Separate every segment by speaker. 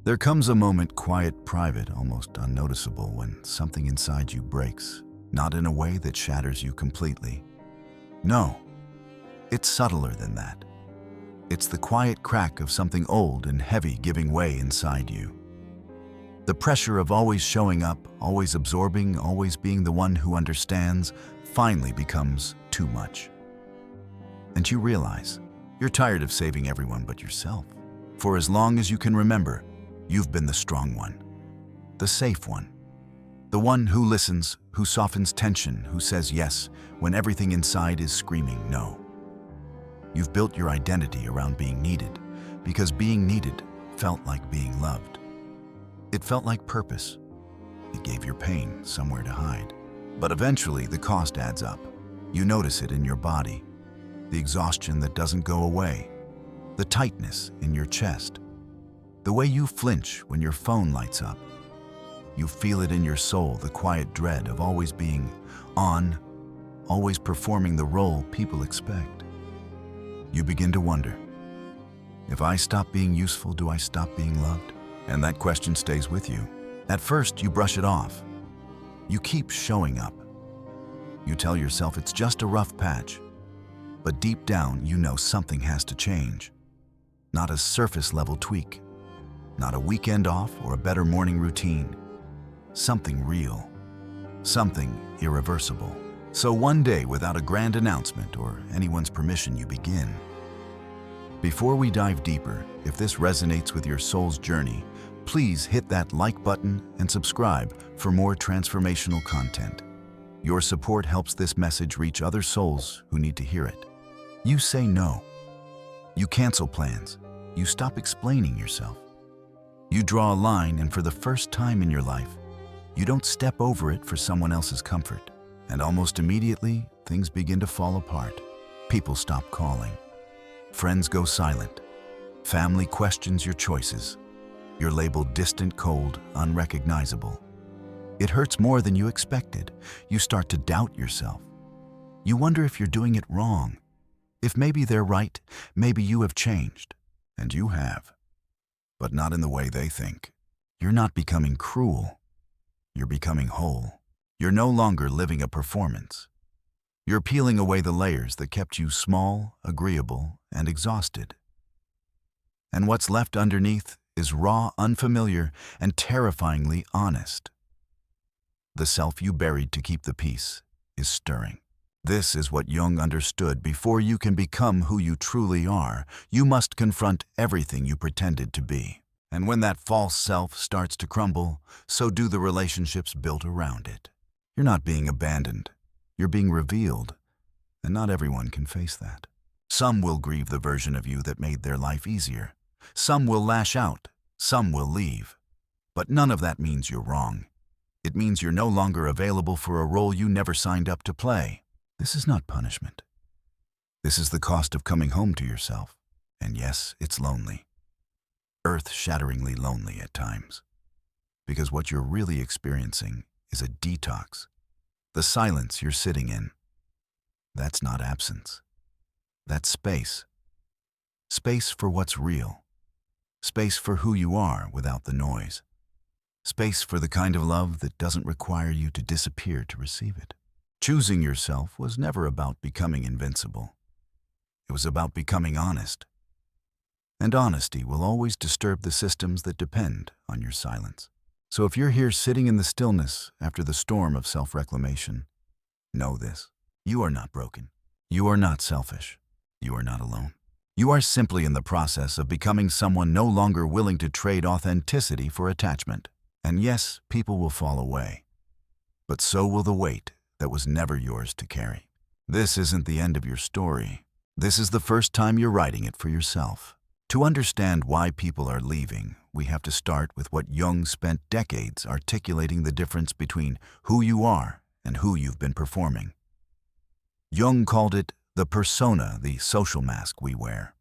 Speaker 1: There comes a moment, quiet, private, almost unnoticeable, when something inside you breaks, not in a way that shatters you completely. No, it's subtler than that. It's the quiet crack of something old and heavy giving way inside you. The pressure of always showing up, always absorbing, always being the one who understands, finally becomes too much. And you realize you're tired of saving everyone but yourself. For as long as you can remember, you've been the strong one, the safe one, the one who listens, who softens tension, who says yes when everything inside is screaming no. You've built your identity around being needed, because being needed felt like being loved. It felt like purpose. It gave your pain somewhere to hide. But eventually the cost adds up. You notice it in your body, the exhaustion that doesn't go away, the tightness in your chest, the way you flinch when your phone lights up. You feel it in your soul, the quiet dread of always being on, always performing the role people expect. You begin to wonder, if I stop being useful, do I stop being loved? And that question stays with you. At first, you brush it off. You keep showing up. You tell yourself it's just a rough patch. But deep down, you know something has to change. Not a surface-level tweak. Not a weekend off or a better morning routine. Something real. Something irreversible. So one day, without a grand announcement or anyone's permission, you begin. Before we dive deeper, if this resonates with your soul's journey, please hit that like button and subscribe for more transformational content. Your support helps this message reach other souls who need to hear it. You say no. You cancel plans. You stop explaining yourself. You draw a line, and for the first time in your life, you don't step over it for someone else's comfort. And almost immediately, things begin to fall apart. People stop calling. Friends go silent. Family questions your choices. You're labeled distant, cold, unrecognizable. It hurts more than you expected. You start to doubt yourself. You wonder if you're doing it wrong. If maybe they're right, maybe you have changed. And you have. But not in the way they think. You're not becoming cruel. You're becoming whole. You're no longer living a performance. You're peeling away the layers that kept you small, agreeable, and exhausted. And what's left underneath is raw, unfamiliar, and terrifyingly honest. The self you buried to keep the peace is stirring. This is what Jung understood. Before you can become who you truly are, you must confront everything you pretended to be. And when that false self starts to crumble, so do the relationships built around it. You're not being abandoned. You're being revealed. And not everyone can face that. Some will grieve the version of you that made their life easier. Some will lash out. Some will leave. But none of that means you're wrong. It means you're no longer available for a role you never signed up to play. This is not punishment. This is the cost of coming home to yourself. And yes, it's lonely. Earth-shatteringly lonely at times. Because what you're really experiencing is a detox. The silence you're sitting in. That's not absence. That's space. Space for what's real. Space for who you are without the noise. Space for the kind of love that doesn't require you to disappear to receive it. Choosing yourself was never about becoming invincible. It was about becoming honest. And honesty will always disturb the systems that depend on your silence. So if you're here sitting in the stillness after the storm of self-reclamation, know this. You are not broken. You are not selfish. You are not alone. You are simply in the process of becoming someone no longer willing to trade authenticity for attachment. And yes, people will fall away. But so will the weight that was never yours to carry. This isn't the end of your story. This is the first time you're writing it for yourself. To understand why people are leaving, we have to start with what Jung spent decades articulating: the difference between who you are and who you've been performing. Jung called it the persona, the social mask we wear.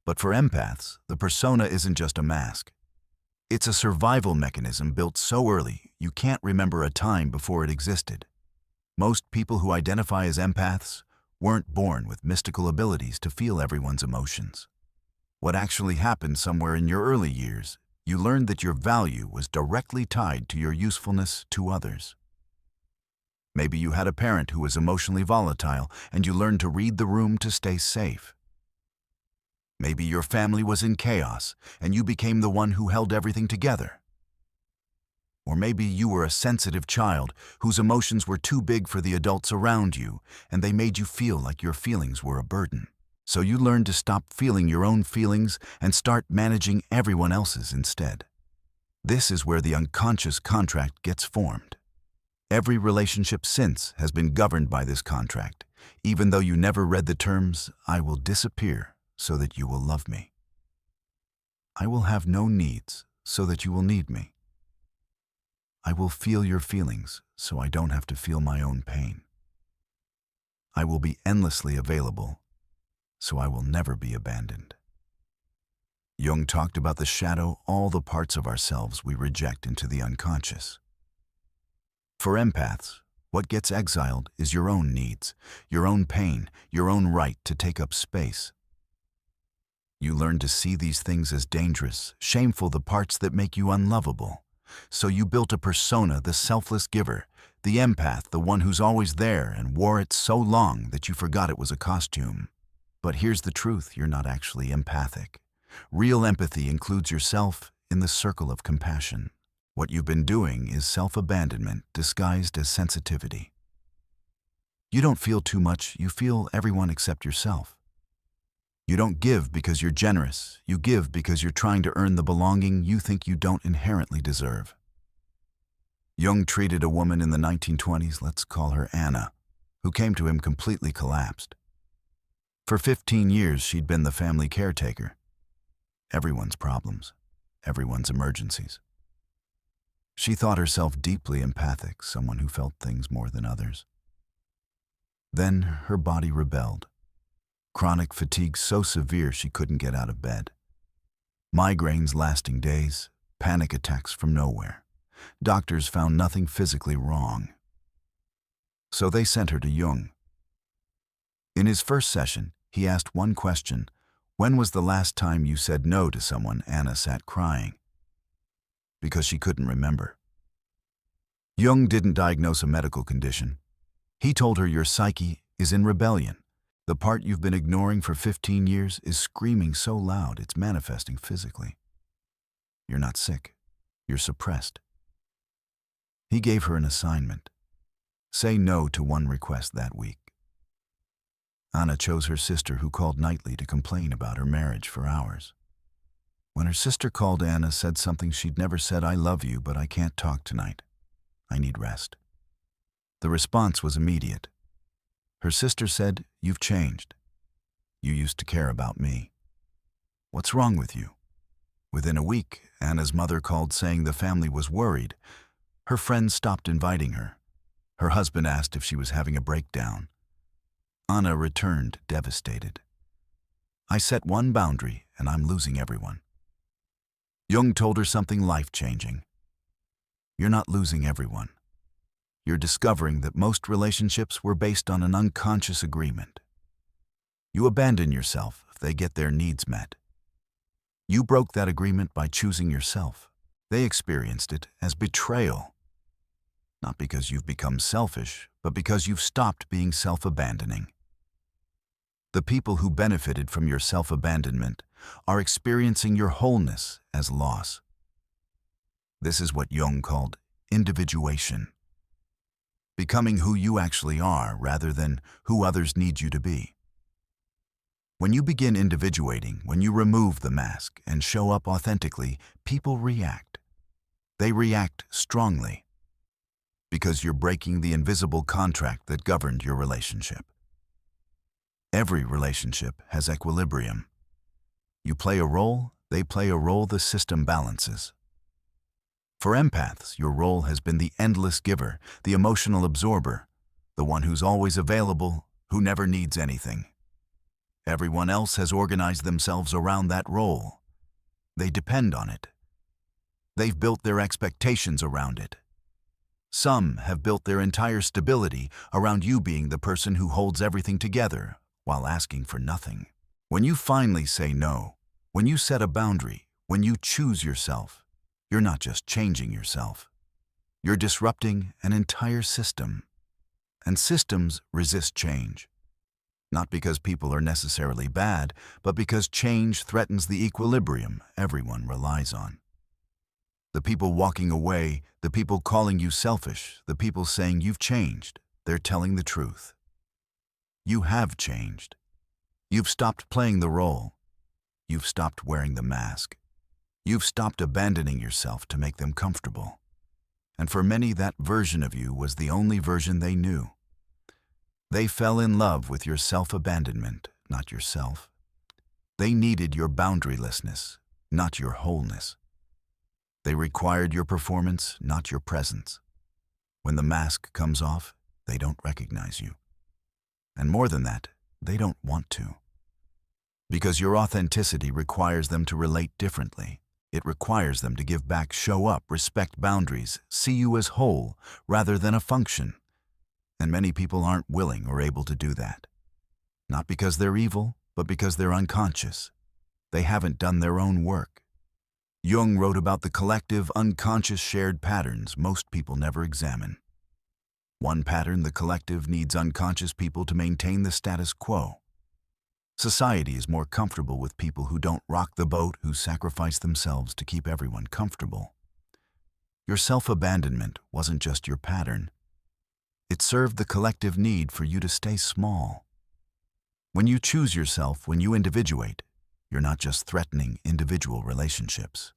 Speaker 1: But for empaths, the persona isn't just a mask. It's a survival mechanism built so early you can't remember a time before it existed. Most people who identify as empaths weren't born with mystical abilities to feel everyone's emotions. What actually happened somewhere in your early years You learned that your value was directly tied to your usefulness to others. Maybe you had a parent who was emotionally volatile and you learned to read the room to stay safe. Maybe your family was in chaos and you became the one who held everything together. Or maybe you were a sensitive child whose emotions were too big for the adults around you and they made you feel like your feelings were a burden. So you learned to stop feeling your own feelings and start managing everyone else's instead. This is where the unconscious contract gets formed. Every relationship since has been governed by this contract, even though you never read the terms, "I will disappear so that you will love me. I will have no needs so that you will need me. I will feel your feelings so I don't have to feel my own pain. I will be endlessly available so I will never be abandoned." Jung talked about the shadow, all the parts of ourselves we reject into the unconscious. For empaths, what gets exiled is your own needs, your own pain, your own right to take up space. You learn to see these things as dangerous, shameful, the parts that make you unlovable. So you built a persona, the selfless giver, the empath, the one who's always there, and wore it so long that you forgot it was a costume. But here's the truth, you're not actually empathic. Real empathy includes yourself in the circle of compassion. What you've been doing is self-abandonment disguised as sensitivity. You don't feel too much, you feel everyone except yourself. You don't give because you're generous, you give because you're trying to earn the belonging you think you don't inherently deserve. Jung treated a woman in the 1920s, let's call her Anna, who came to him completely collapsed. For 15 years, she'd been the family caretaker. Everyone's problems, everyone's emergencies. She thought herself deeply empathic, someone who felt things more than others. Then her body rebelled. Chronic fatigue so severe she couldn't get out of bed. Migraines lasting days, panic attacks from nowhere. Doctors found nothing physically wrong. So they sent her to Jung. In his first session, he asked one question: "When was the last time you said no to someone?" Anna sat crying because she couldn't remember. Jung didn't diagnose a medical condition. He told her your psyche is in rebellion. The part you've been ignoring for 15 years is screaming so loud it's manifesting physically. You're not sick. You're suppressed. He gave her an assignment. Say no to one request that week. Anna chose her sister, who called nightly to complain about her marriage for hours. When her sister called, Anna said something she'd never said: "I love you, but I can't talk tonight. I need rest." The response was immediate. Her sister said, "You've changed. You used to care about me. What's wrong with you?" Within a week, Anna's mother called saying the family was worried. Her friends stopped inviting her. Her husband asked if she was having a breakdown. Anna returned devastated. "I set one boundary and I'm losing everyone." Jung told her something life-changing. You're not losing everyone. You're discovering that most relationships were based on an unconscious agreement. You abandon yourself if they get their needs met. You broke that agreement by choosing yourself. They experienced it as betrayal. Not because you've become selfish, but because you've stopped being self-abandoning. The people who benefited from your self-abandonment are experiencing your wholeness as loss. This is what Jung called individuation. Becoming who you actually are rather than who others need you to be. When you begin individuating, when you remove the mask and show up authentically, people react. They react strongly because you're breaking the invisible contract that governed your relationship. Every relationship has equilibrium. You play a role, they play a role, the system balances. For empaths, your role has been the endless giver, the emotional absorber, the one who's always available, who never needs anything. Everyone else has organized themselves around that role. They depend on it. They've built their expectations around it. Some have built their entire stability around you being the person who holds everything together while asking for nothing. When you finally say no, when you set a boundary, When you choose yourself, you're not just changing yourself. You're disrupting an entire system. And systems resist change. Not because people are necessarily bad, but because change threatens the equilibrium everyone relies on. The people walking away, the people calling you selfish, the people saying you've changed, they're telling the truth. You have changed. You've stopped playing the role. You've stopped wearing the mask. You've stopped abandoning yourself to make them comfortable. And for many, that version of you was the only version they knew. They fell in love with your self-abandonment, not yourself. They needed your boundarylessness, not your wholeness. They required your performance, not your presence. When the mask comes off, they don't recognize you. And more than that, they don't want to. Because your authenticity requires them to relate differently. It requires them to give back, show up, respect boundaries, see you as whole rather than a function. And many people aren't willing or able to do that. Not because they're evil, but because they're unconscious. They haven't done their own work. Jung wrote about the collective, unconscious shared patterns most people never examine. One pattern, the collective, needs unconscious people to maintain the status quo. Society is more comfortable with people who don't rock the boat, who sacrifice themselves to keep everyone comfortable. Your self-abandonment wasn't just your pattern. It served the collective need for you to stay small. When you choose yourself, when you individuate, you're not just threatening individual relationships.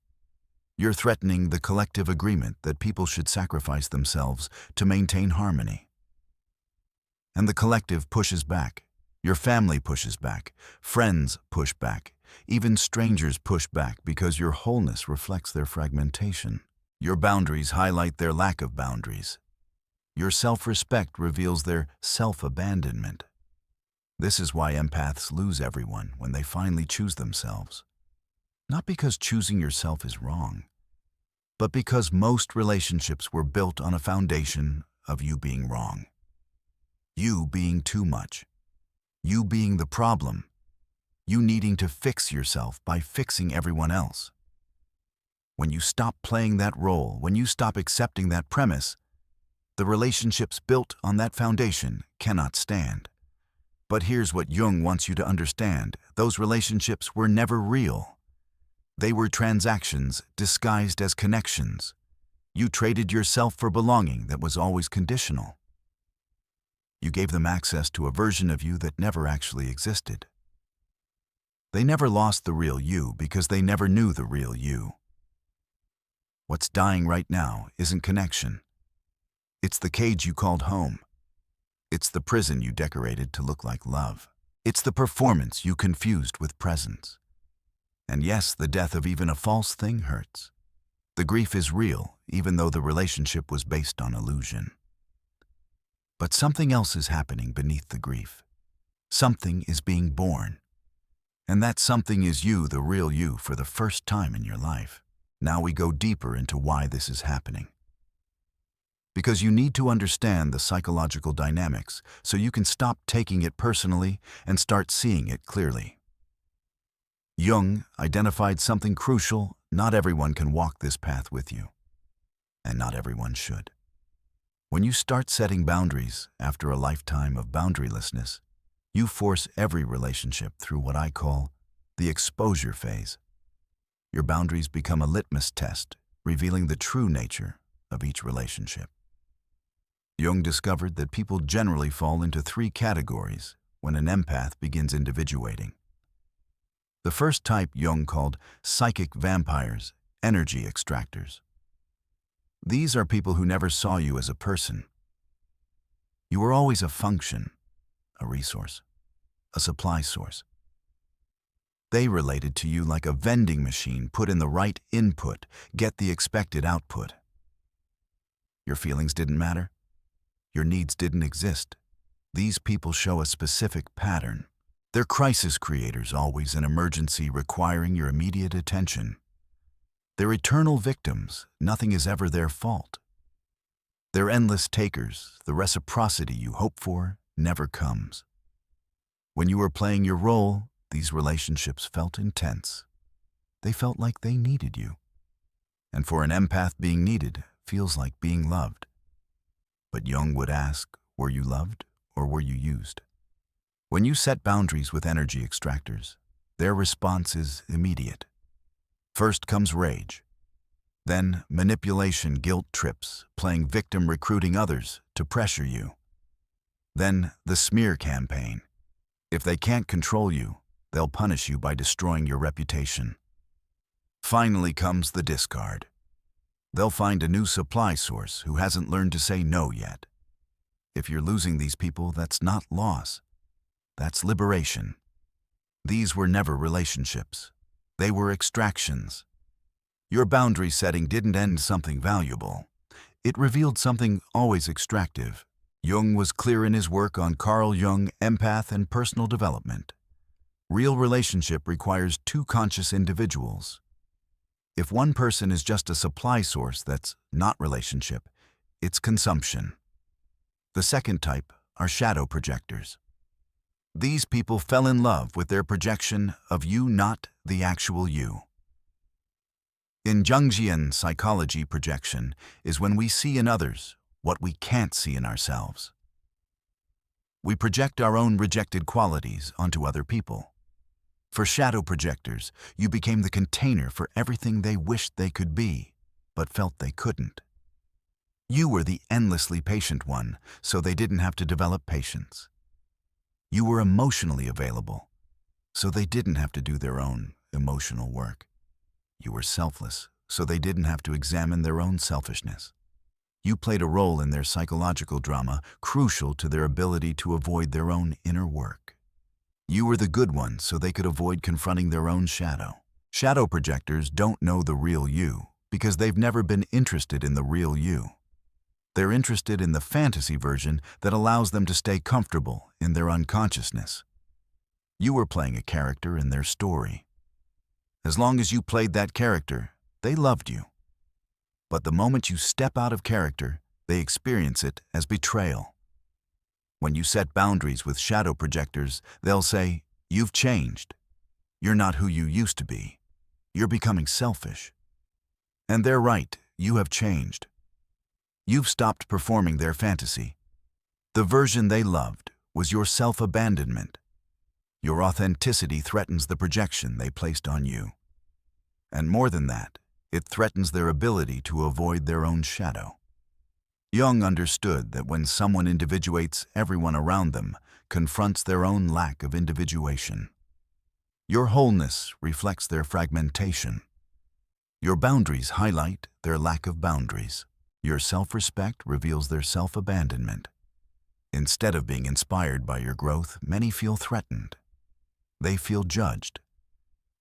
Speaker 1: You're threatening the collective agreement that people should sacrifice themselves to maintain harmony. And the collective pushes back. Your family pushes back. Friends push back. Even strangers push back because your wholeness reflects their fragmentation. Your boundaries highlight their lack of boundaries. Your self-respect reveals their self-abandonment. This is why empaths lose everyone when they finally choose themselves. Not because choosing yourself is wrong, but because most relationships were built on a foundation of you being wrong. You being too much. You being the problem. You needing to fix yourself by fixing everyone else. When you stop playing that role, when you stop accepting that premise, the relationships built on that foundation cannot stand. But here's what Jung wants you to understand. Those relationships were never real. They were transactions disguised as connections. You traded yourself for belonging that was always conditional. You gave them access to a version of you that never actually existed. They never lost the real you because they never knew the real you. What's dying right now isn't connection. It's the cage you called home. It's the prison you decorated to look like love. It's the performance you confused with presence. And yes, the death of even a false thing hurts. The grief is real, even though the relationship was based on illusion. But something else is happening beneath the grief. Something is being born. And that something is you, the real you, for the first time in your life. Now we go deeper into why this is happening. Because you need to understand the psychological dynamics so you can stop taking it personally and start seeing it clearly. Jung identified something crucial. Not everyone can walk this path with you, and not everyone should. When you start setting boundaries after a lifetime of boundarylessness, you force every relationship through what I call the exposure phase. Your boundaries become a litmus test, revealing the true nature of each relationship. Jung discovered that people generally fall into 3 categories when an empath begins individuating. The first type Jung called psychic vampires, energy extractors. These are people who never saw you as a person. You were always a function, a resource, a supply source. They related to you like a vending machine. Put in the right input, get the expected output. Your feelings didn't matter. Your needs didn't exist. These people show a specific pattern. They're crisis creators, always an emergency requiring your immediate attention. They're eternal victims. Nothing is ever their fault. They're endless takers. The reciprocity you hope for never comes. When you were playing your role, these relationships felt intense. they felt like they needed you. And for an empath, being needed feels like being loved. But Jung would ask, were you loved or were you used? When you set boundaries with energy extractors, their response is immediate. First comes rage. Then manipulation, guilt trips, playing victim, recruiting others to pressure you. Then the smear campaign. If they can't control you, they'll punish you by destroying your reputation. Finally comes the discard. They'll find a new supply source who hasn't learned to say no yet. If you're losing these people, that's not loss. That's liberation. These were never relationships. They were extractions. Your boundary setting didn't end something valuable. It revealed something always extractive. Jung was clear in his work on Carl Jung, empath, and personal development. Real relationship requires two conscious individuals. If one person is just a supply source, that's not relationship, it's consumption. The second type are shadow projectors. These people fell in love with their projection of you, not the actual you. In Jungian psychology, projection is when we see in others what we can't see in ourselves. We project our own rejected qualities onto other people. For shadow projectors, you became the container for everything they wished they could be, but felt they couldn't. You were the endlessly patient one, so they didn't have to develop patience. You were emotionally available, so they didn't have to do their own emotional work. You were selfless, so they didn't have to examine their own selfishness. You played a role in their psychological drama, crucial to their ability to avoid their own inner work. You were the good one, so they could avoid confronting their own shadow. Shadow projectors don't know the real you because they've never been interested in the real you. They're interested in the fantasy version that allows them to stay comfortable in their unconsciousness. You were playing a character in their story. As long as you played that character, they loved you. But the moment you step out of character, they experience it as betrayal. When you set boundaries with shadow projectors, they'll say, "You've changed. You're not who you used to be. You're becoming selfish." And they're right, you have changed. You've stopped performing their fantasy. The version they loved was your self-abandonment. Your authenticity threatens the projection they placed on you. And more than that, it threatens their ability to avoid their own shadow. Jung understood that when someone individuates, everyone around them confronts their own lack of individuation. Your wholeness reflects their fragmentation. Your boundaries highlight their lack of boundaries. Your self-respect reveals their self-abandonment. Instead of being inspired by your growth, many feel threatened. They feel judged,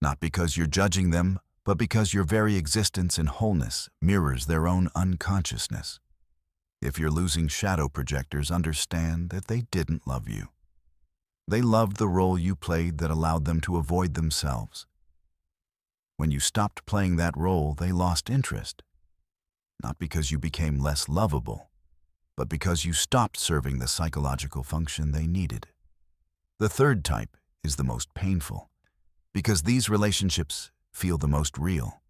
Speaker 1: not because you're judging them, but because your very existence in wholeness mirrors their own unconsciousness. If you're losing shadow projectors, understand that they didn't love you. They loved the role you played that allowed them to avoid themselves. When you stopped playing that role, they lost interest, not because you became less lovable, but because you stopped serving the psychological function they needed. The third type is the most painful, because these relationships feel the most real.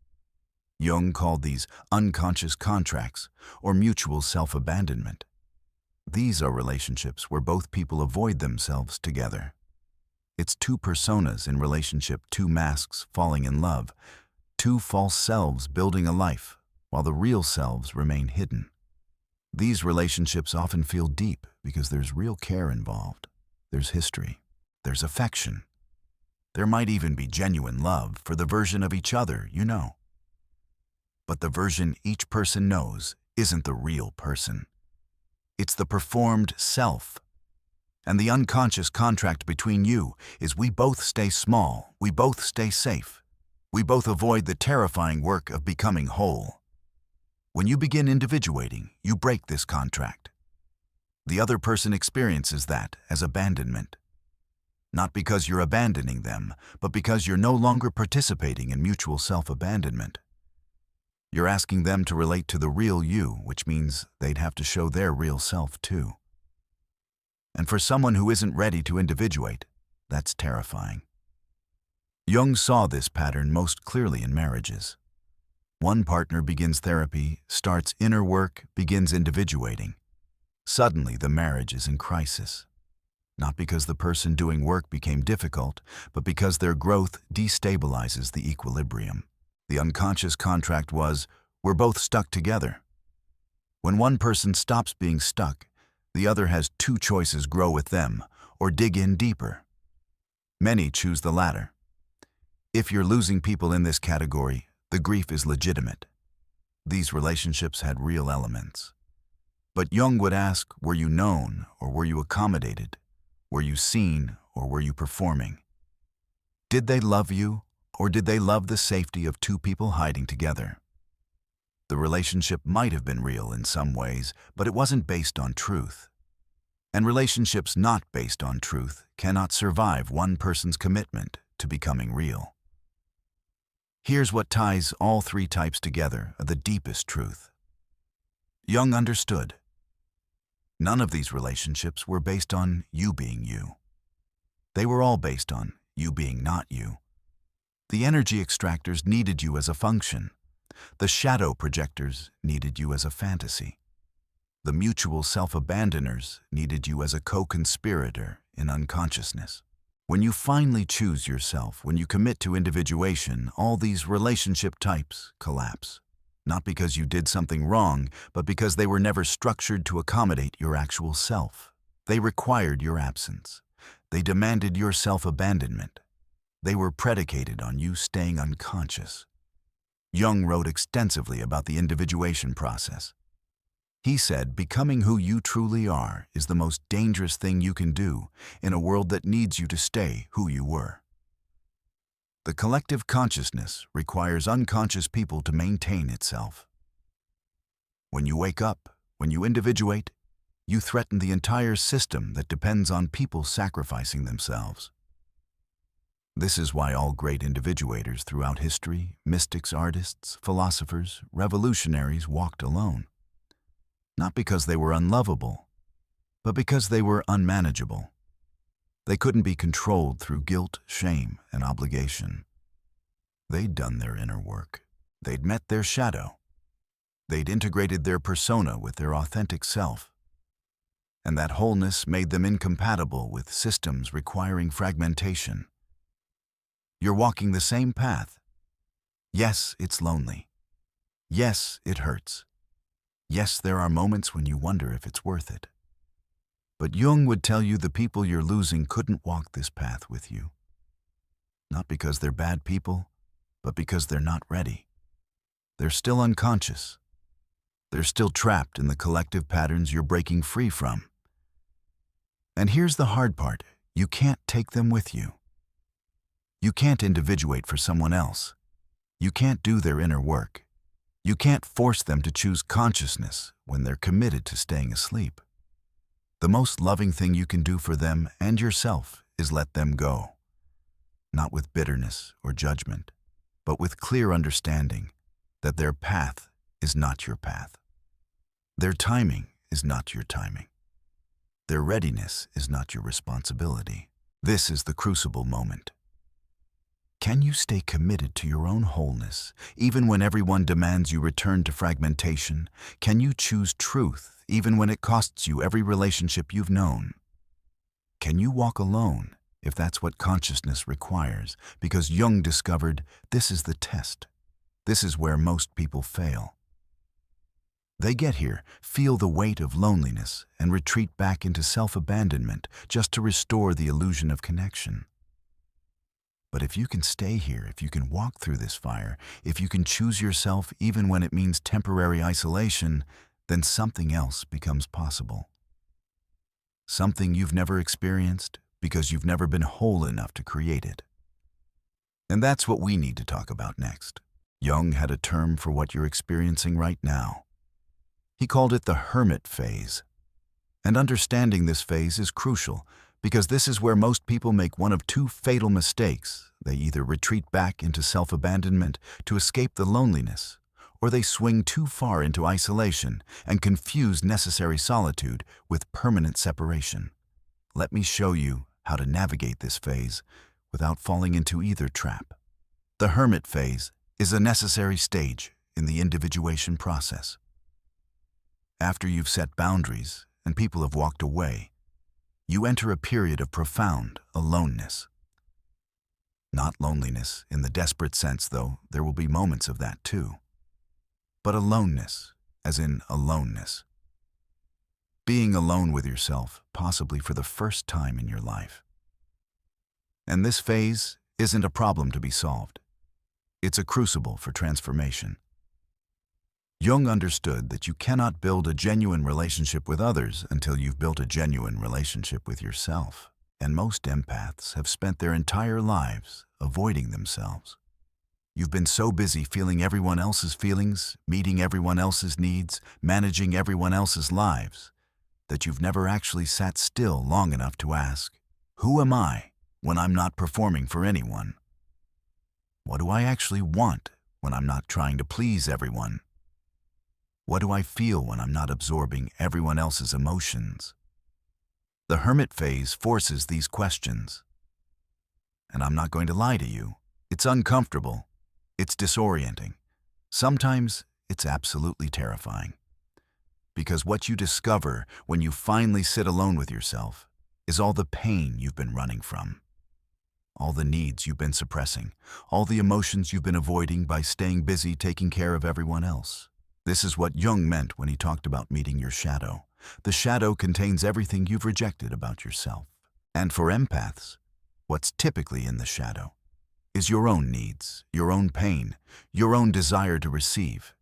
Speaker 1: Jung called these unconscious contracts or mutual self-abandonment. These are relationships where both people avoid themselves together. It's two personas in relationship, two masks falling in love, two false selves building a life, while the real selves remain hidden. These relationships often feel deep because there's real care involved. There's history. There's affection. There might even be genuine love for the version of each other you know. But the version each person knows isn't the real person. It's the performed self. And the unconscious contract between you is we both stay small, we both stay safe. We both avoid the terrifying work of becoming whole. When you begin individuating, you break this contract. The other person experiences that as abandonment. Not because you're abandoning them, but because you're no longer participating in mutual self-abandonment. You're asking them to relate to the real you, which means they'd have to show their real self too. And for someone who isn't ready to individuate, that's terrifying. Jung saw this pattern most clearly in marriages. One partner begins therapy, starts inner work, begins individuating. Suddenly, the marriage is in crisis. Not because the person doing work became difficult, but because their growth destabilizes the equilibrium. The unconscious contract was, we're both stuck together. When one person stops being stuck, the other has two choices: grow with them or dig in deeper. Many choose the latter. If you're losing people in this category, the grief is legitimate. These relationships had real elements. But Jung would ask, were you known or were you accommodated? Were you seen or were you performing? Did they love you or did they love the safety of two people hiding together? The relationship might have been real in some ways, but it wasn't based on truth. And relationships not based on truth cannot survive one person's commitment to becoming real. Here's what ties all three types together, the deepest truth. Jung understood. None of these relationships were based on you being you. They were all based on you being not you. The energy extractors needed you as a function. The shadow projectors needed you as a fantasy. The mutual self-abandoners needed you as a co-conspirator in unconsciousness. When you finally choose yourself, when you commit to individuation, all these relationship types collapse. Not because you did something wrong, but because they were never structured to accommodate your actual self. They required your absence. They demanded your self-abandonment. They were predicated on you staying unconscious. Jung wrote extensively about the individuation process. He said, becoming who you truly are is the most dangerous thing you can do in a world that needs you to stay who you were. The collective consciousness requires unconscious people to maintain itself. When you wake up, when you individuate, you threaten the entire system that depends on people sacrificing themselves. This is why all great individuators throughout history, mystics, artists, philosophers, revolutionaries walked alone. Not because they were unlovable, but because they were unmanageable. They couldn't be controlled through guilt, shame, and obligation. They'd done their inner work. They'd met their shadow. They'd integrated their persona with their authentic self. And that wholeness made them incompatible with systems requiring fragmentation. You're walking the same path. Yes, it's lonely. Yes, it hurts. Yes, there are moments when you wonder if it's worth it. But Jung would tell you the people you're losing couldn't walk this path with you. Not because they're bad people, but because they're not ready. They're still unconscious. They're still trapped in the collective patterns you're breaking free from. And here's the hard part. You can't take them with you. You can't individuate for someone else. You can't do their inner work. You can't force them to choose consciousness when they're committed to staying asleep. The most loving thing you can do for them and yourself is let them go. Not with bitterness or judgment, but with clear understanding that their path is not your path. Their timing is not your timing. Their readiness is not your responsibility. This is the crucible moment. Can you stay committed to your own wholeness, even when everyone demands you return to fragmentation? Can you choose truth, even when it costs you every relationship you've known? Can you walk alone, if that's what consciousness requires? Because Jung discovered this is the test. This is where most people fail. They get here, feel the weight of loneliness, and retreat back into self-abandonment just to restore the illusion of connection. But if you can stay here, if you can walk through this fire, if you can choose yourself even when it means temporary isolation, then something else becomes possible. Something you've never experienced because you've never been whole enough to create it. And that's what we need to talk about next. Jung had a term for what you're experiencing right now. He called it the hermit phase. And understanding this phase is crucial, because this is where most people make one of two fatal mistakes. They either retreat back into self-abandonment to escape the loneliness, or they swing too far into isolation and confuse necessary solitude with permanent separation. Let me show you how to navigate this phase without falling into either trap. The hermit phase is a necessary stage in the individuation process. After you've set boundaries and people have walked away, you enter a period of profound aloneness. Not loneliness in the desperate sense, though there will be moments of that too, but aloneness, as in aloneness. Being alone with yourself, possibly for the first time in your life. And this phase isn't a problem to be solved. It's a crucible for transformation. Jung understood that you cannot build a genuine relationship with others until you've built a genuine relationship with yourself. And most empaths have spent their entire lives avoiding themselves. You've been so busy feeling everyone else's feelings, meeting everyone else's needs, managing everyone else's lives, that you've never actually sat still long enough to ask, who am I when I'm not performing for anyone? What do I actually want when I'm not trying to please everyone? What do I feel when I'm not absorbing everyone else's emotions? The hermit phase forces these questions. And I'm not going to lie to you, it's uncomfortable, it's disorienting. Sometimes it's absolutely terrifying. Because what you discover when you finally sit alone with yourself is all the pain you've been running from, all the needs you've been suppressing, all the emotions you've been avoiding by staying busy taking care of everyone else. This is what Jung meant when he talked about meeting your shadow. The shadow contains everything you've rejected about yourself. And for empaths, what's typically in the shadow is your own needs, your own pain, your own desire to receive,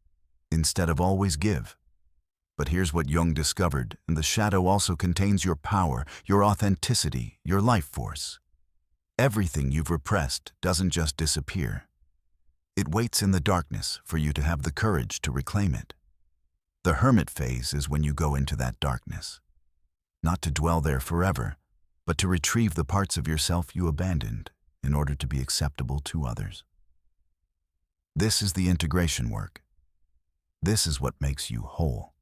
Speaker 1: instead of always give. But here's what Jung discovered, and the shadow also contains your power, your authenticity, your life force. Everything you've repressed doesn't just disappear. It waits in the darkness for you to have the courage to reclaim it. The hermit phase is when you go into that darkness, not to dwell there forever, but to retrieve the parts of yourself you abandoned in order to be acceptable to others. This is the integration work. This is what makes you whole.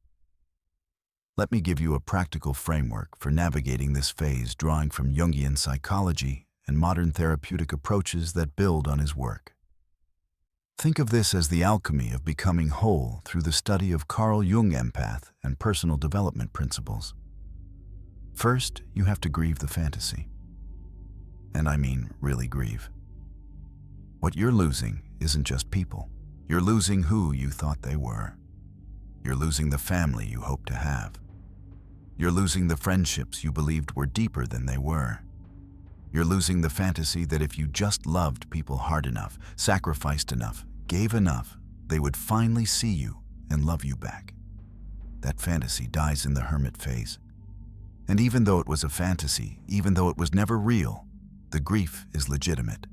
Speaker 1: Let me give you a practical framework for navigating this phase, drawing from Jungian psychology and modern therapeutic approaches that build on his work. Think of this as the alchemy of becoming whole through the study of Carl Jung empath and personal development principles. First, you have to grieve the fantasy. And I mean really grieve. What you're losing isn't just people. You're losing who you thought they were. You're losing the family you hoped to have. You're losing the friendships you believed were deeper than they were. You're losing the fantasy that if you just loved people hard enough, sacrificed enough, gave enough, they would finally see you and love you back. That fantasy dies in the hermit phase. And even though it was a fantasy, even though it was never real, the grief is legitimate.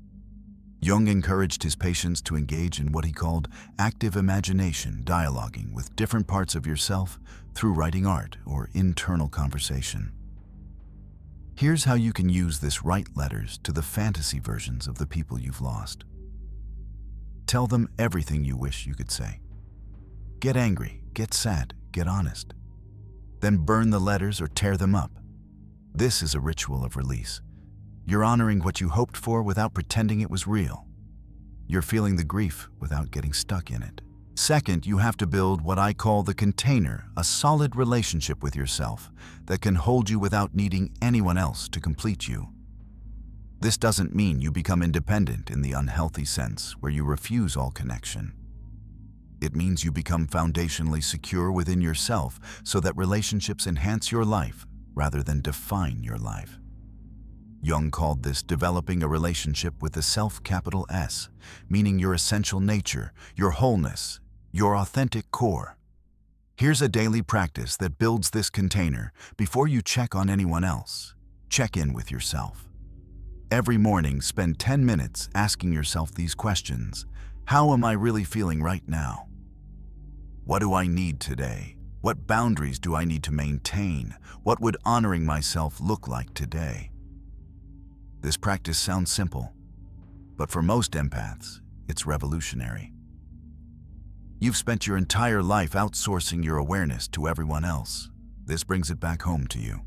Speaker 1: Jung encouraged his patients to engage in what he called active imagination, dialoguing with different parts of yourself through writing art or internal conversation. Here's how you can use this: write letters to the fantasy versions of the people you've lost. Tell them everything you wish you could say. Get angry, get sad, get honest. Then burn the letters or tear them up. This is a ritual of release. You're honoring what you hoped for without pretending it was real. You're feeling the grief without getting stuck in it. Second, you have to build what I call the container, a solid relationship with yourself that can hold you without needing anyone else to complete you. This doesn't mean you become independent in the unhealthy sense where you refuse all connection. It means you become foundationally secure within yourself so that relationships enhance your life rather than define your life. Jung called this developing a relationship with the self, capital S, meaning your essential nature, your wholeness, your authentic core. Here's a daily practice that builds this container. Before you check on anyone else, check in with yourself. Every morning, spend 10 minutes asking yourself these questions. How am I really feeling right now? What do I need today? What boundaries do I need to maintain? What would honoring myself look like today? This practice sounds simple, but for most empaths, it's revolutionary. You've spent your entire life outsourcing your awareness to everyone else. This brings it back home to you.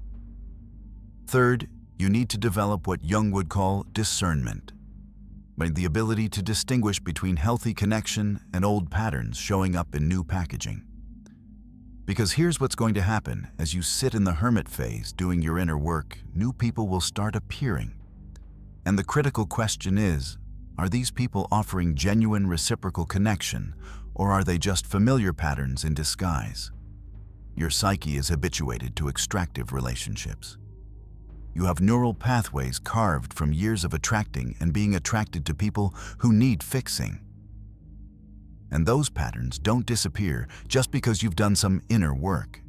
Speaker 1: Third, you need to develop what Jung would call discernment, by the ability to distinguish between healthy connection and old patterns showing up in new packaging. Because here's what's going to happen. As you sit in the hermit phase doing your inner work, new people will start appearing. And the critical question is, are these people offering genuine reciprocal connection, or are they just familiar patterns in disguise? Your psyche is habituated to extractive relationships. You have neural pathways carved from years of attracting and being attracted to people who need fixing. And those patterns don't disappear just because you've done some inner work.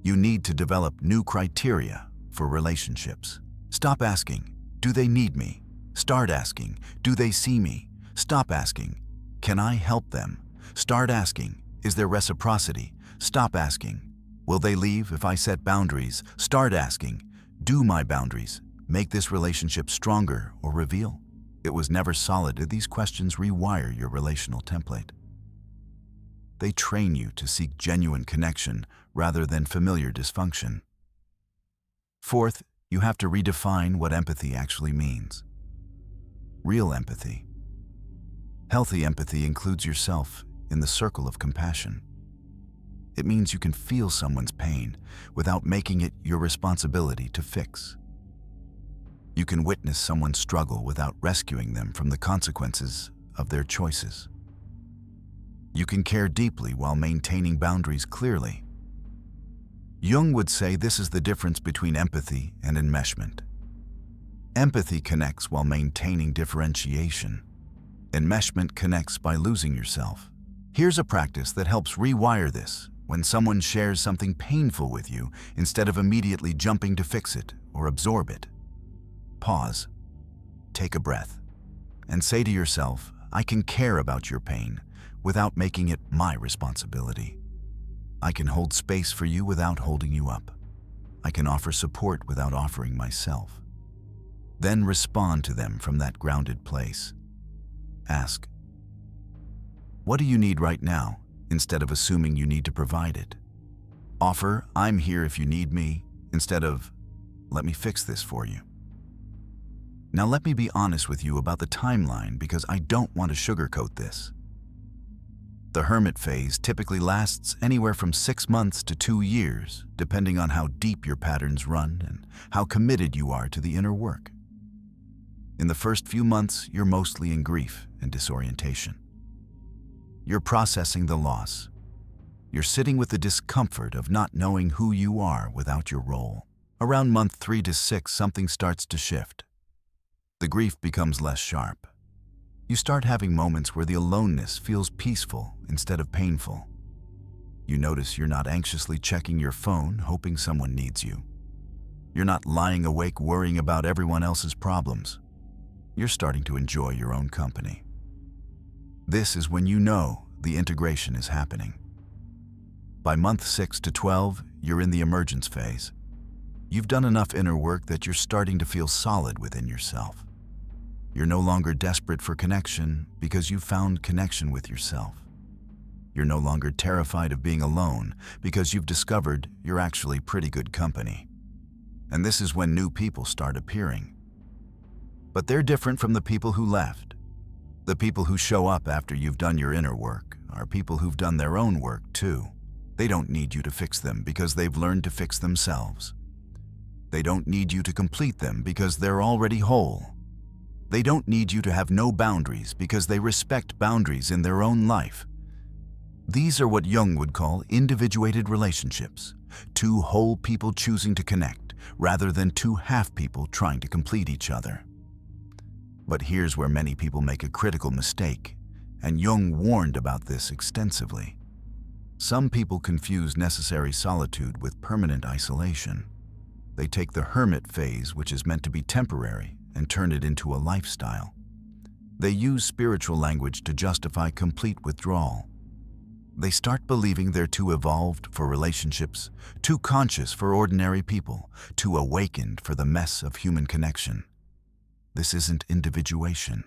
Speaker 1: You need to develop new criteria for relationships. Stop asking, do they need me? Start asking, do they see me? Stop asking, can I help them? Start asking, is there reciprocity? Stop asking, will they leave if I set boundaries? Start asking, do my boundaries make this relationship stronger or reveal it was never solid? These questions rewire your relational template. They train you to seek genuine connection rather than familiar dysfunction. Fourth, you have to redefine what empathy actually means. Real empathy. Healthy empathy includes yourself in the circle of compassion. It means you can feel someone's pain without making it your responsibility to fix. You can witness someone struggle without rescuing them from the consequences of their choices. You can care deeply while maintaining boundaries clearly. Jung would say this is the difference between empathy and enmeshment. Empathy connects while maintaining differentiation. Enmeshment connects by losing yourself. Here's a practice that helps rewire this. When someone shares something painful with you, instead of immediately jumping to fix it or absorb it, pause, take a breath, and say to yourself, I can care about your pain without making it my responsibility. I can hold space for you without holding you up. I can offer support without offering myself. Then respond to them from that grounded place. Ask, what do you need right now, instead of assuming you need to provide it? Offer, I'm here if you need me, instead of, let me fix this for you. Now let me be honest with you about the timeline, because I don't want to sugarcoat this. The hermit phase typically lasts anywhere from 6 months to 2 years, depending on how deep your patterns run and how committed you are to the inner work. In the first few months, you're mostly in grief and disorientation. You're processing the loss. You're sitting with the discomfort of not knowing who you are without your role. Around month 3 to 6, something starts to shift. The grief becomes less sharp. You start having moments where the aloneness feels peaceful instead of painful. You notice you're not anxiously checking your phone, hoping someone needs you. You're not lying awake worrying about everyone else's problems. You're starting to enjoy your own company. This is when you know the integration is happening. By month 6 to 12, you're in the emergence phase. You've done enough inner work that you're starting to feel solid within yourself. You're no longer desperate for connection because you've found connection with yourself. You're no longer terrified of being alone because you've discovered you're actually pretty good company. And this is when new people start appearing. But they're different from the people who left. The people who show up after you've done your inner work are people who've done their own work too. They don't need you to fix them because they've learned to fix themselves. They don't need you to complete them because they're already whole. They don't need you to have no boundaries because they respect boundaries in their own life. These are what Jung would call individuated relationships, two whole people choosing to connect rather than two half people trying to complete each other. But here's where many people make a critical mistake, and Jung warned about this extensively. Some people confuse necessary solitude with permanent isolation. They take the hermit phase, which is meant to be temporary, and turn it into a lifestyle. They use spiritual language to justify complete withdrawal. They start believing they're too evolved for relationships, too conscious for ordinary people, too awakened for the mess of human connection. This isn't individuation.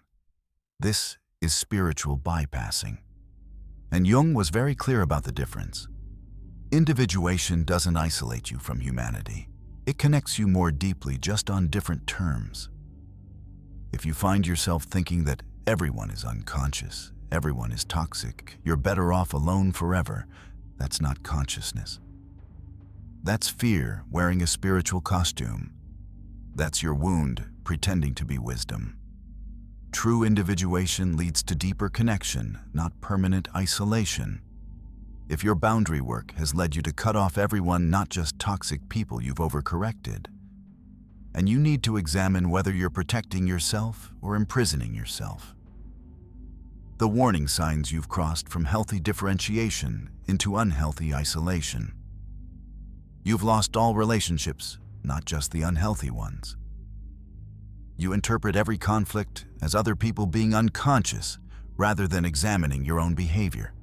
Speaker 1: This is spiritual bypassing. And Jung was very clear about the difference. Individuation doesn't isolate you from humanity. It connects you more deeply, just on different terms. If you find yourself thinking that everyone is unconscious, everyone is toxic, you're better off alone forever, that's not consciousness. That's fear wearing a spiritual costume. That's your wound pretending to be wisdom. True individuation leads to deeper connection, not permanent isolation. If your boundary work has led you to cut off everyone, not just toxic people, you've overcorrected. And you need to examine whether you're protecting yourself or imprisoning yourself. The warning signs you've crossed from healthy differentiation into unhealthy isolation. You've lost all relationships, not just the unhealthy ones. You interpret every conflict as other people being unconscious rather than examining your own behavior.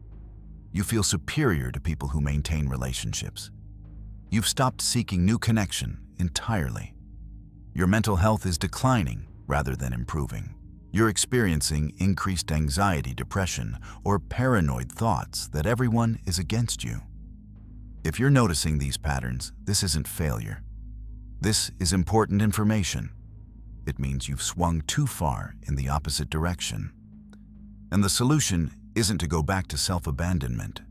Speaker 1: You feel superior to people who maintain relationships. You've stopped seeking new connection entirely. Your mental health is declining rather than improving. You're experiencing increased anxiety, depression, or paranoid thoughts that everyone is against you. If you're noticing these patterns, this isn't failure. This is important information. It means you've swung too far in the opposite direction. And the solution isn't to go back to self-abandonment.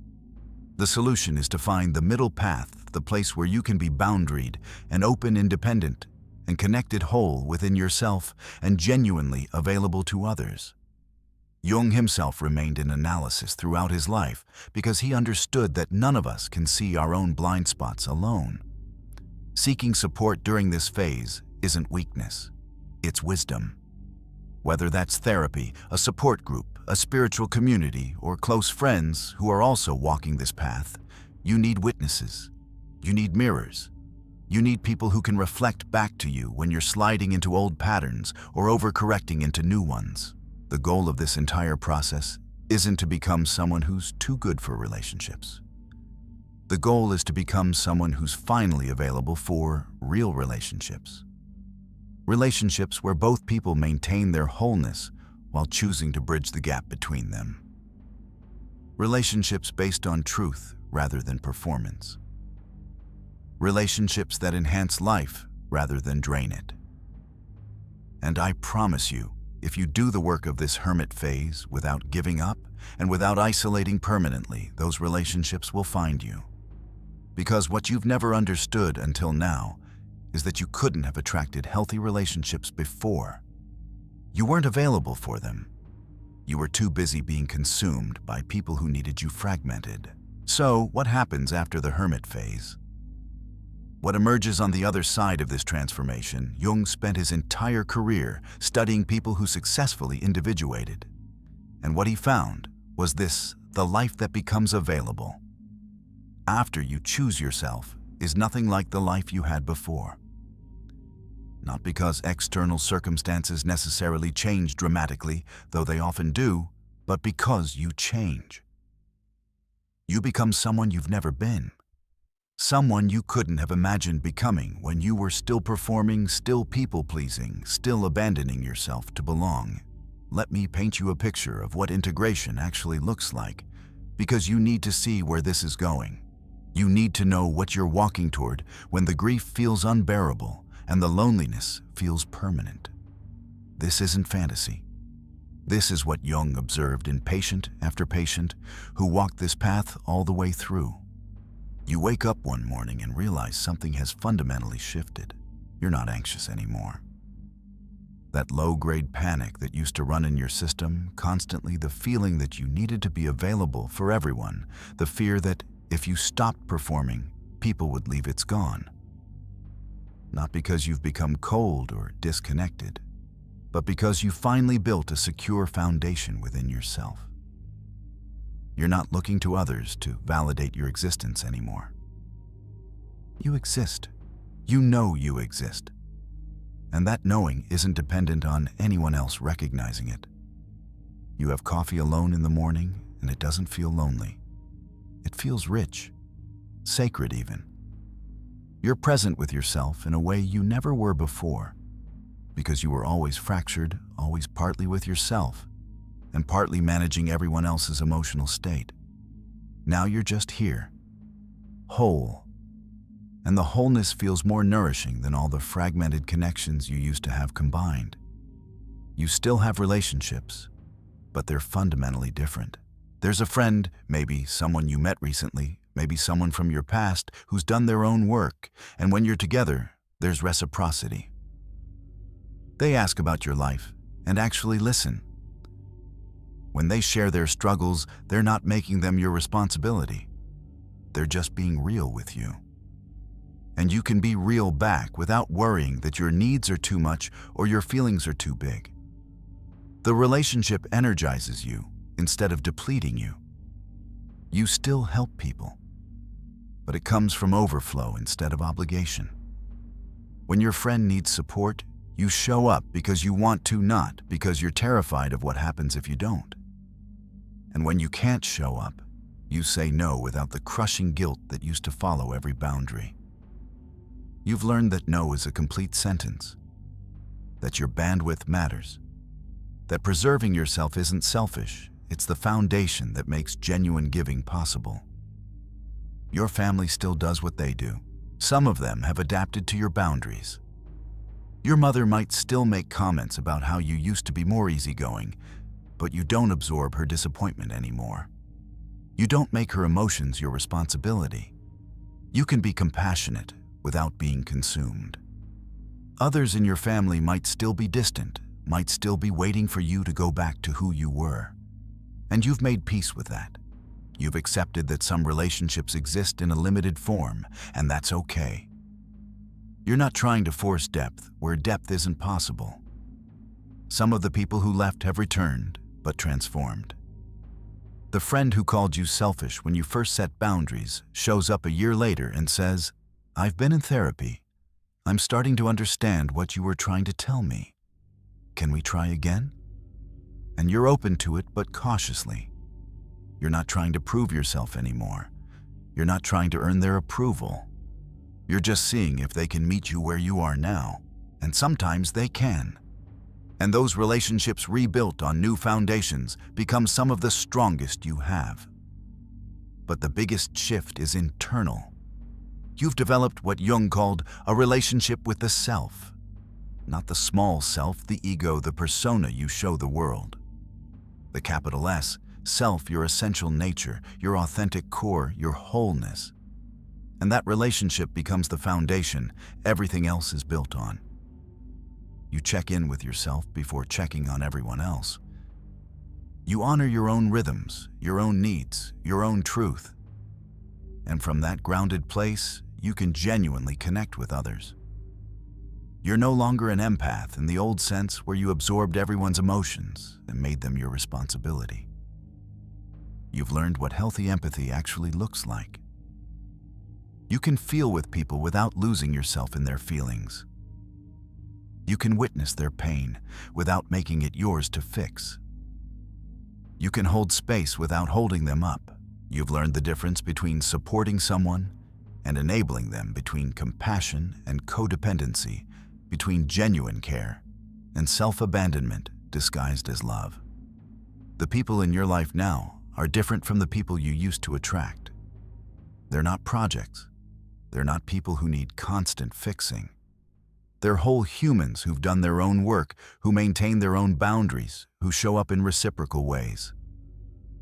Speaker 1: The solution is to find the middle path, the place where you can be boundaried and open, independent, and connected whole within yourself and genuinely available to others. Jung himself remained in analysis throughout his life because he understood that none of us can see our own blind spots alone. Seeking support during this phase isn't weakness, it's wisdom. Whether that's therapy, a support group, a spiritual community, or close friends who are also walking this path, you need witnesses. You need mirrors. You need people who can reflect back to you when you're sliding into old patterns or overcorrecting into new ones. The goal of this entire process isn't to become someone who's too good for relationships. The goal is to become someone who's finally available for real relationships. Relationships where both people maintain their wholeness while choosing to bridge the gap between them. Relationships based on truth rather than performance. Relationships that enhance life rather than drain it. And I promise you, if you do the work of this hermit phase without giving up and without isolating permanently, those relationships will find you. Because what you've never understood until now is that you couldn't have attracted healthy relationships before. You weren't available for them. You were too busy being consumed by people who needed you fragmented. So, what happens after the hermit phase? What emerges on the other side of this transformation? Jung spent his entire career studying people who successfully individuated. And what he found was this: the life that becomes available after you choose yourself is nothing like the life you had before. Not because external circumstances necessarily change dramatically, though they often do, but because you change. You become someone you've never been. Someone you couldn't have imagined becoming when you were still performing, still people-pleasing, still abandoning yourself to belong. Let me paint you a picture of what integration actually looks like, because you need to see where this is going. You need to know what you're walking toward when the grief feels unbearable and the loneliness feels permanent. This isn't fantasy. This is what Jung observed in patient after patient who walked this path all the way through. You wake up one morning and realize something has fundamentally shifted. You're not anxious anymore. That low-grade panic that used to run in your system, constantly the feeling that you needed to be available for everyone, the fear that if you stopped performing, people would leave, it's gone. Not because you've become cold or disconnected, but because you finally built a secure foundation within yourself. You're not looking to others to validate your existence anymore. You exist. You know you exist. And that knowing isn't dependent on anyone else recognizing it. You have coffee alone in the morning, and it doesn't feel lonely. It feels rich, sacred even. You're present with yourself in a way you never were before, because you were always fractured, always partly with yourself, and partly managing everyone else's emotional state. Now you're just here, whole, and the wholeness feels more nourishing than all the fragmented connections you used to have combined. You still have relationships, but they're fundamentally different. There's a friend, maybe someone you met recently, maybe someone from your past who's done their own work, and when you're together, there's reciprocity. They ask about your life and actually listen. When they share their struggles, they're not making them your responsibility. They're just being real with you. And you can be real back without worrying that your needs are too much or your feelings are too big. The relationship energizes you instead of depleting you. You still help people, but it comes from overflow instead of obligation. When your friend needs support, you show up because you want to, not because you're terrified of what happens if you don't. And when you can't show up, you say no without the crushing guilt that used to follow every boundary. You've learned that no is a complete sentence, that your bandwidth matters, that preserving yourself isn't selfish, it's the foundation that makes genuine giving possible. Your family still does what they do. Some of them have adapted to your boundaries. Your mother might still make comments about how you used to be more easygoing, but you don't absorb her disappointment anymore. You don't make her emotions your responsibility. You can be compassionate without being consumed. Others in your family might still be distant, might still be waiting for you to go back to who you were. And you've made peace with that. You've accepted that some relationships exist in a limited form, and that's okay. You're not trying to force depth where depth isn't possible. Some of the people who left have returned, but transformed. The friend who called you selfish when you first set boundaries shows up a year later and says, "I've been in therapy. I'm starting to understand what you were trying to tell me. Can we try again?" And you're open to it, but cautiously. You're not trying to prove yourself anymore. You're not trying to earn their approval. You're just seeing if they can meet you where you are now, and sometimes they can. And those relationships rebuilt on new foundations become some of the strongest you have. But the biggest shift is internal. You've developed what Jung called a relationship with the self. Not the small self, the ego, the persona you show the world. The capital S, self, your essential nature, your authentic core, your wholeness. And that relationship becomes the foundation everything else is built on. You check in with yourself before checking on everyone else. You honor your own rhythms, your own needs, your own truth. And from that grounded place, you can genuinely connect with others. You're no longer an empath in the old sense where you absorbed everyone's emotions and made them your responsibility. You've learned what healthy empathy actually looks like. You can feel with people without losing yourself in their feelings. You can witness their pain without making it yours to fix. You can hold space without holding them up. You've learned the difference between supporting someone and enabling them, between compassion and codependency, between genuine care and self-abandonment disguised as love. The people in your life now are different from the people you used to attract. They're not projects. They're not people who need constant fixing. They're whole humans who've done their own work, who maintain their own boundaries, who show up in reciprocal ways.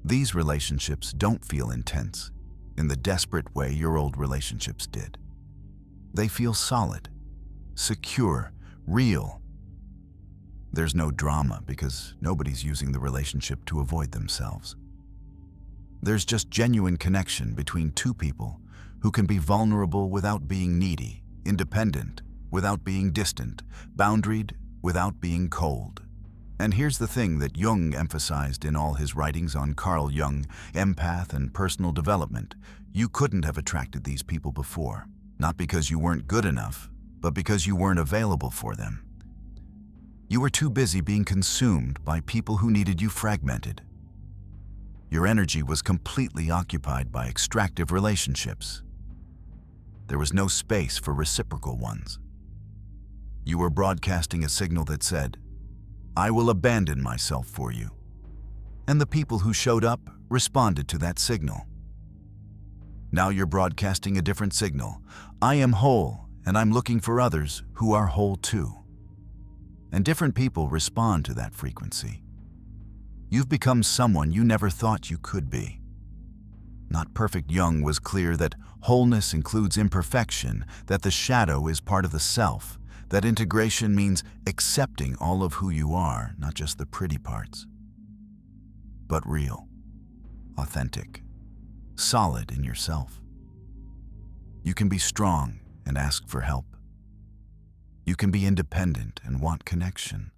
Speaker 1: These relationships don't feel intense in the desperate way your old relationships did. They feel solid, secure, real. There's no drama because nobody's using the relationship to avoid themselves. There's just genuine connection between two people who can be vulnerable without being needy, independent without being distant, boundaried without being cold. And here's the thing that Jung emphasized in all his writings on Carl Jung, empath and personal development. You couldn't have attracted these people before, not because you weren't good enough, but because you weren't available for them. You were too busy being consumed by people who needed you fragmented. Your energy was completely occupied by extractive relationships. There was no space for reciprocal ones. You were broadcasting a signal that said, "I will abandon myself for you." And the people who showed up responded to that signal. Now you're broadcasting a different signal. I am whole, and I'm looking for others who are whole too. And different people respond to that frequency. You've become someone you never thought you could be. Not perfect Jung was clear that wholeness includes imperfection, that the shadow is part of the self, that integration means accepting all of who you are, not just the pretty parts, but real, authentic, solid in yourself. You can be strong and ask for help. You can be independent and want connection.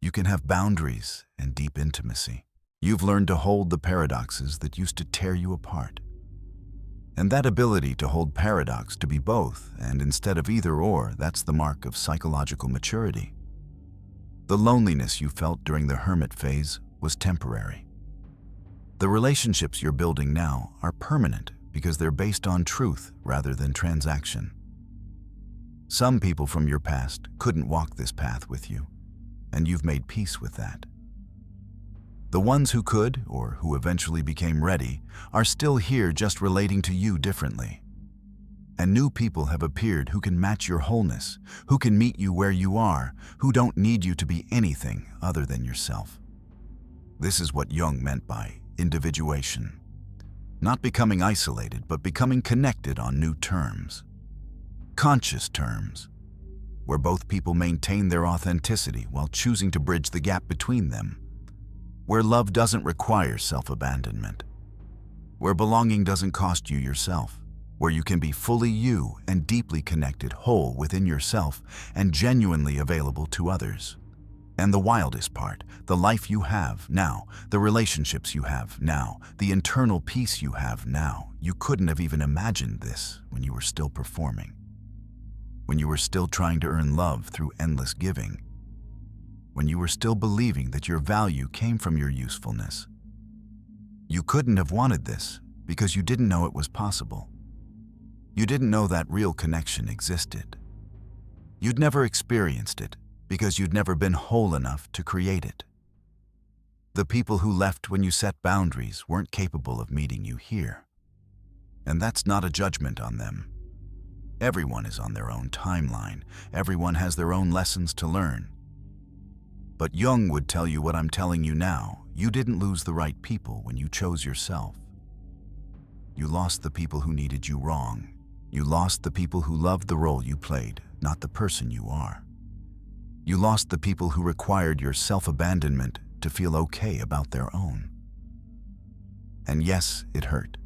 Speaker 1: You can have boundaries and deep intimacy. You've learned to hold the paradoxes that used to tear you apart. And that ability to hold paradox, to be both, and instead of either or, that's the mark of psychological maturity. The loneliness you felt during the hermit phase was temporary. The relationships you're building now are permanent because they're based on truth rather than transaction. Some people from your past couldn't walk this path with you, and you've made peace with that. The ones who could, or who eventually became ready, are still here, just relating to you differently. And new people have appeared who can match your wholeness, who can meet you where you are, who don't need you to be anything other than yourself. This is what Jung meant by individuation. Not becoming isolated, but becoming connected on new terms. Conscious terms, where both people maintain their authenticity while choosing to bridge the gap between them. Where love doesn't require self-abandonment. Where belonging doesn't cost you yourself. Where you can be fully you and deeply connected, whole within yourself, and genuinely available to others. And the wildest part, the life you have now, the relationships you have now, the internal peace you have now. You couldn't have even imagined this when you were still performing. When you were still trying to earn love through endless giving. When you were still believing that your value came from your usefulness. You couldn't have wanted this because you didn't know it was possible. You didn't know that real connection existed. You'd never experienced it because you'd never been whole enough to create it. The people who left when you set boundaries weren't capable of meeting you here. And that's not a judgment on them. Everyone is on their own timeline. Everyone has their own lessons to learn. But Jung would tell you what I'm telling you now. You didn't lose the right people when you chose yourself. You lost the people who needed you wrong. You lost the people who loved the role you played, not the person you are. You lost the people who required your self-abandonment to feel okay about their own. And yes, it hurt.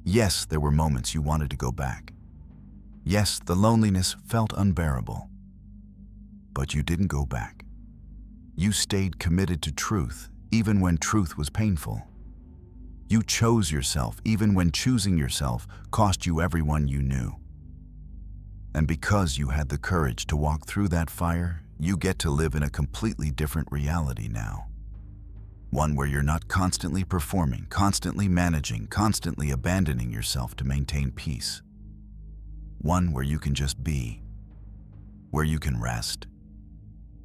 Speaker 1: Yes, there were moments you wanted to go back. Yes, the loneliness felt unbearable. But you didn't go back. You stayed committed to truth, even when truth was painful. You chose yourself, even when choosing yourself cost you everyone you knew. And because you had the courage to walk through that fire, you get to live in a completely different reality now. One where you're not constantly performing, constantly managing, constantly abandoning yourself to maintain peace. One where you can just be, where you can rest,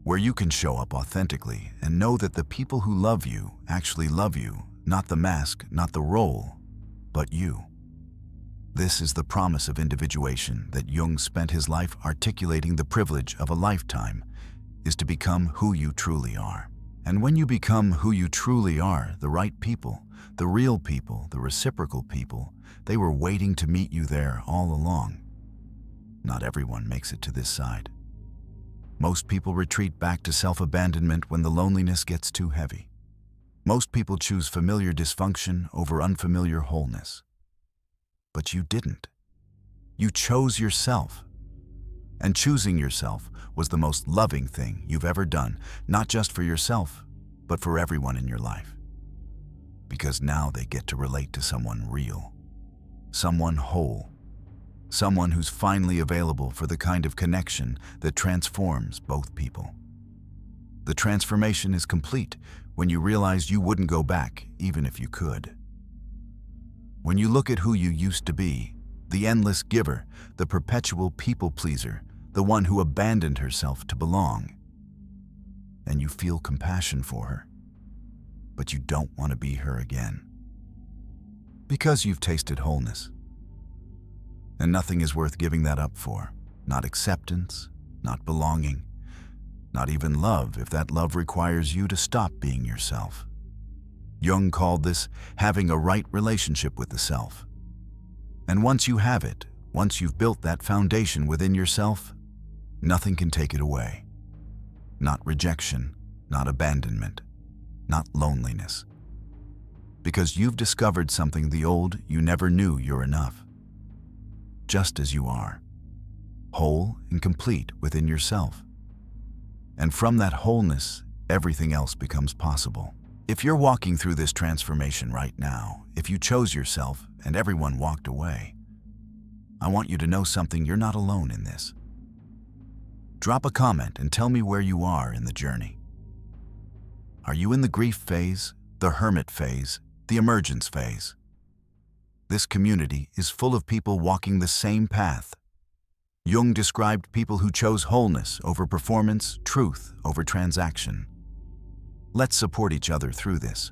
Speaker 1: where you can show up authentically and know that the people who love you actually love you, not the mask, not the role, but you. This is the promise of individuation that Jung spent his life articulating. The privilege of a lifetime is to become who you truly are. And when you become who you truly are, the right people, the real people, the reciprocal people, they were waiting to meet you there all along. Not everyone makes it to this side. Most people retreat back to self-abandonment when the loneliness gets too heavy. Most people choose familiar dysfunction over unfamiliar wholeness. But you didn't. You chose yourself. And choosing yourself was the most loving thing you've ever done, not just for yourself, but for everyone in your life. Because now they get to relate to someone real, someone whole, someone who's finally available for the kind of connection that transforms both people. The transformation is complete when you realize you wouldn't go back even if you could. When you look at who you used to be, the endless giver, the perpetual people pleaser, the one who abandoned herself to belong, and you feel compassion for her, but you don't want to be her again. Because you've tasted wholeness. And nothing is worth giving that up for. Not acceptance, not belonging, not even love if that love requires you to stop being yourself. Jung called this having a right relationship with the self. And once you have it, once you've built that foundation within yourself, nothing can take it away. Not rejection, not abandonment, not loneliness. Because you've discovered something the old you never knew you're enough. Just as you are, whole and complete within yourself. And from that wholeness, everything else becomes possible. If you're walking through this transformation right now, if you chose yourself and everyone walked away, I want you to know something: you're not alone in this. Drop a comment and tell me where you are in the journey. Are you in the grief phase, the hermit phase, the emergence phase? This community is full of people walking the same path. Jung described people who chose wholeness over performance, truth over transaction. Let's support each other through this.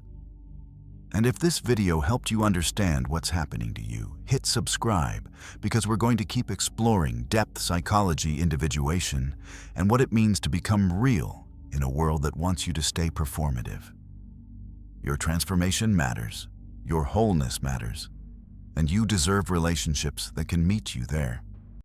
Speaker 1: And if this video helped you understand what's happening to you, hit subscribe, because we're going to keep exploring depth psychology, individuation, and what it means to become real in a world that wants you to stay performative. Your transformation matters, your wholeness matters, and you deserve relationships that can meet you there.